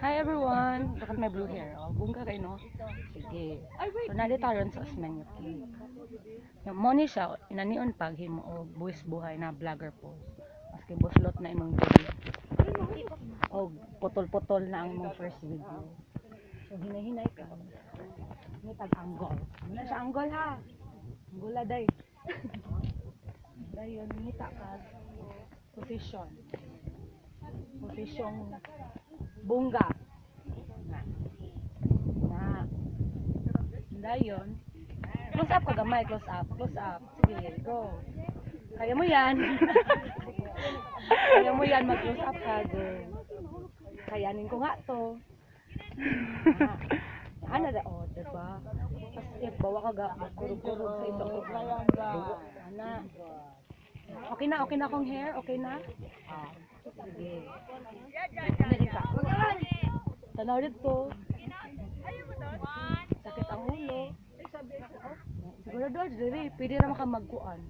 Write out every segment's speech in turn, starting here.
Hi everyone! Look at my blue hair. Oh, bungka kayo, no? Sige. So, nalitaron sa asmen yung cake. Yung money siya, inanion pag himo o buwis buhay na vlogger po. Maski buslot na imong video. O putol-putol na ang imong first video. So, hinay-hinay ka. Ini tag-anggol. Muna siya anggol ha. Anggol day. Dayon, nita ka. Position. Position bungga. Na. Dayon. Close up ka gamay, close up. Close up. Sige, go. Kaya mo yan. Kaya mo yan, mag-close up ka, go. Kayanin ko nga to. Ano da, oh, diba? Kasi bawa ka ga, kurug-kurug sa ito. Ana. Okay na akong hair? Okay na? Sige. Tanaw dito. Sakit ang ulo. Siguro doon, pwede na makamagkuan.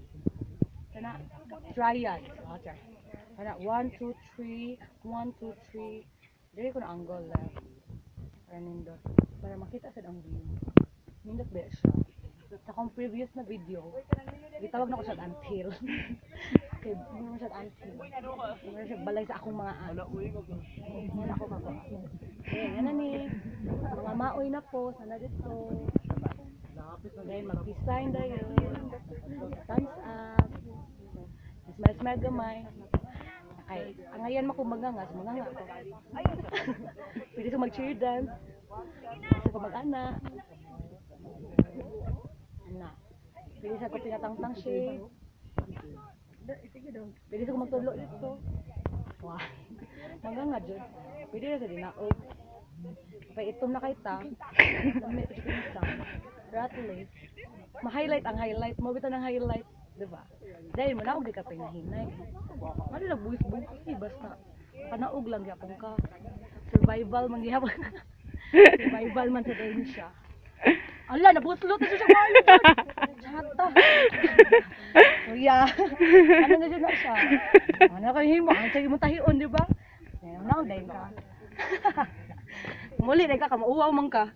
Sana, triad. Sana, 1, 2, 3, 1, 2, 3. Dili ko na angle left. Para nindot. Para makita sa ang view. Nindot ba siya? Sa akong previous na video, itawag na ko siya until. Okay, hindi mo siya until. Hindi mo siya balay sa akong mga Hindi ako kako. Okay, yan na ni. Mga maoy na po. Sana dito. Then, mag-design na yun. Thumbs up. Smile gamay. Okay, ang ngayon makumagangas, maganga ko. Pwede ko mag-cheer dance. Pwede ko mag-ana. Ana. Pwede sa ko pinatang-tang shade. Pwede ko magtulo dito. Wow. Maganga dyan. Pwede na sa dinaog. Kapag itom na kaita. Dami, pwede ko isang. Rattling. Ma-highlight ang highlight. Mabita ng highlight. Diba? Dahil mo na, huwag di ka pinahinay. Ano na buwis-buwis? Basta. Panaog lang yapon ka. Survival man gyapon. Survival man sa dahil siya. Ala, nabuslot na siya kayo. Chata. Kuya. Ano na dyan na siya? Ano kayo himo? Ang sige mo tahion, di ba? Now, dahil ka. Muli, dahil ka, kamauwaw man ka.